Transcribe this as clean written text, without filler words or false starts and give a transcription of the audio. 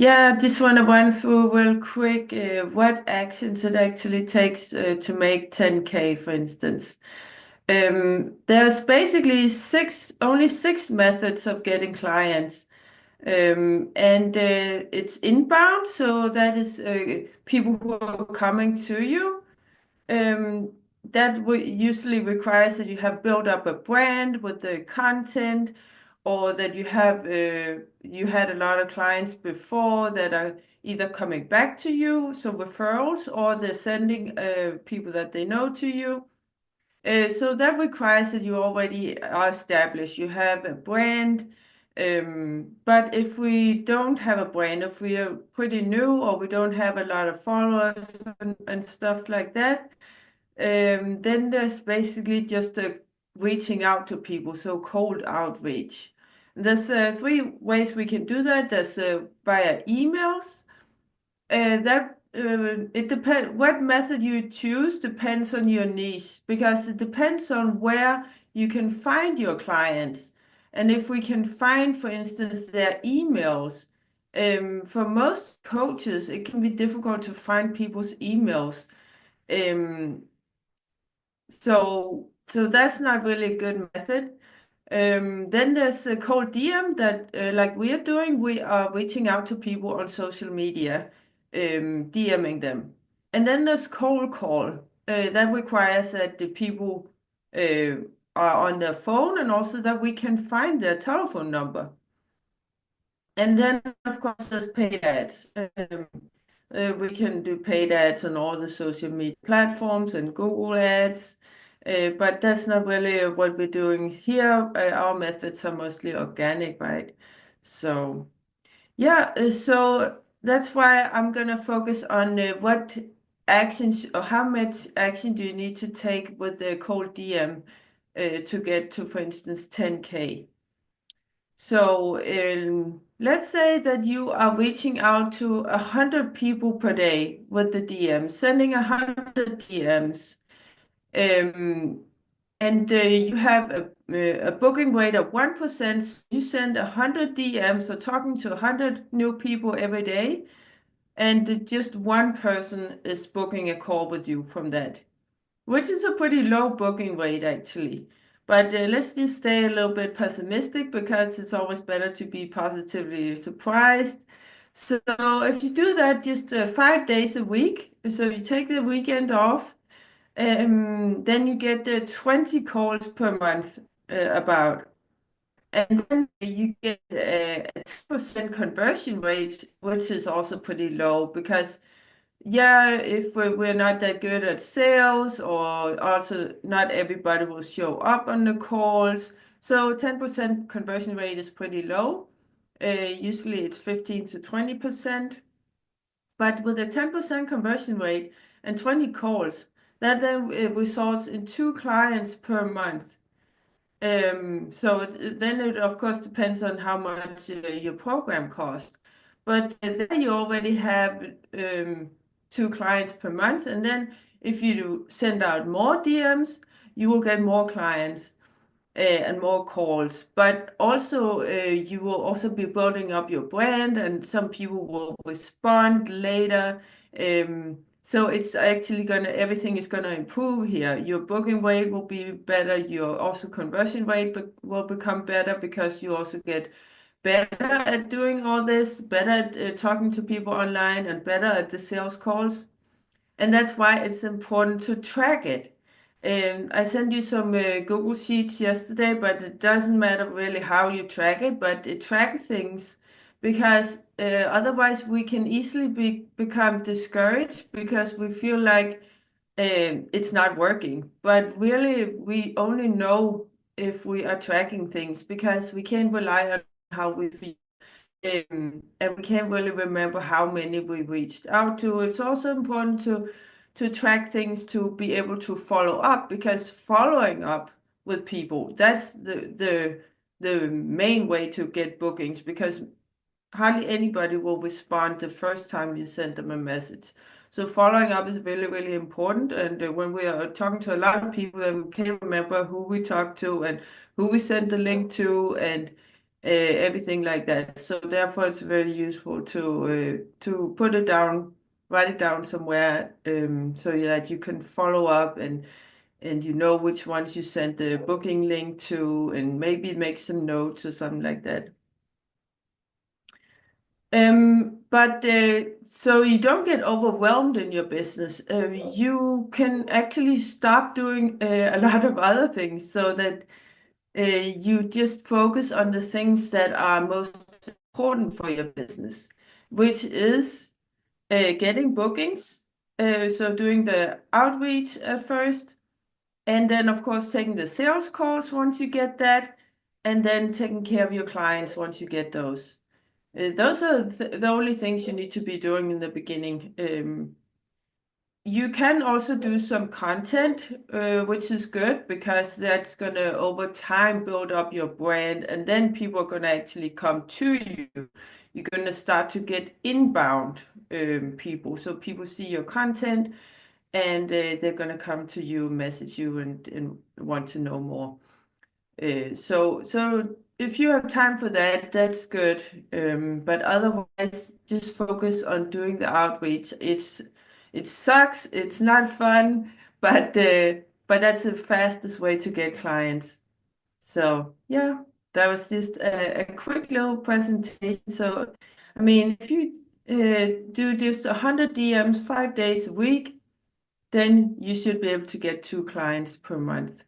Yeah, just want to run through real quick what actions it actually takes to make 10K, for instance. There's basically only six methods of getting clients. And it's inbound, so that is people who are coming to you. Um, that usually requires that you have built up a brand with the content, or that you had a lot of clients before that are either coming back to you, so referrals, or they're sending people that they know to you. So that requires that you already are established. You have a brand. But if we don't have a brand, if we are pretty new or we don't have a lot of followers and stuff like that, then there's basically just reaching out to people, so cold outreach. There's three ways we can do that. There's via emails. That it depends what method you choose depends on your niche, because it depends on where you can find your clients. And if we can find, for instance, their emails, for most coaches, it can be difficult to find people's emails. Um, so that's not really a good method. Then there's a cold DM that, like we are doing, we are reaching out to people on social media, DMing them. And then there's cold call. That requires that the people are on their phone, and also that we can find their telephone number. And then, of course, there's paid ads. We can do paid ads on all the social media platforms and Google ads, but that's not really what we're doing here. Our methods are mostly organic, right? So, yeah, so that's why I'm gonna focus on what actions or how much action do you need to take with the cold DM to get to, for instance, 10K. So let's say that you are reaching out to 100 people per day with the DMs, sending 100 DMs, um, and you have a booking rate of 1%. So you send 100 DMs, so talking to 100 new people every day, and just one person is booking a call with you from that, which is a pretty low booking rate actually. But let's just stay a little bit pessimistic, because it's always better to be positively surprised. So if you do that just 5 days a week, so you take the weekend off, then you get 20 calls per month about. And then you get a 10% conversion rate, which is also pretty low, because yeah, if we're not that good at sales, or also not everybody will show up on the calls. So 10% conversion rate is pretty low. Usually it's 15 to 20%. But with a 10% conversion rate and 20 calls, that then results in two clients per month. Then it of course depends on how much your program costs. But there you already have two clients per month. And then if you send out more DMs, you will get more clients and more calls. But also you will also be building up your brand, and some people will respond later. So it's actually everything is gonna improve here. Your booking rate will be better. Your also conversion rate will become better, because you also get better at doing all this, better at talking to people online, and better at the sales calls. And that's why it's important to track it. I sent you some Google Sheets yesterday, but it doesn't matter really how you track it, but it track things, because otherwise we can easily become discouraged, because we feel like it's not working. But really, we only know if we are tracking things, because we can't rely on how we feel. And we can't really remember how many we reached out to. It's also important to track things, to be able to follow up, because following up with people, that's the main way to get bookings, because hardly anybody will respond the first time you send them a message. So following up is really, really important. And when we are talking to a lot of people, and we can't remember who we talked to and who we sent the link to, and everything like that. So therefore, it's very useful to put it down, write it down somewhere, so that you can follow up and you know which ones you sent the booking link to, and maybe make some notes or something like that. But so you don't get overwhelmed in your business. You can actually stop doing a lot of other things so that you just focus on the things that are most important for your business, which is getting bookings. So doing the outreach at first, and then of course taking the sales calls once you get that, and then taking care of your clients once you get those. Those are the only things you need to be doing in the beginning. You can also do some content, which is good because that's going to over time build up your brand, and then people are going to actually come to you. You're going to start to get inbound people. So people see your content and they're going to come to you, message you, and want to know more. So if you have time for that, that's good. But otherwise, just focus on doing the outreach. It sucks. It's not fun, but that's the fastest way to get clients. So yeah, that was just a quick little presentation. So I mean, if you do just 100 DMs 5 days a week, then you should be able to get 2 clients per month.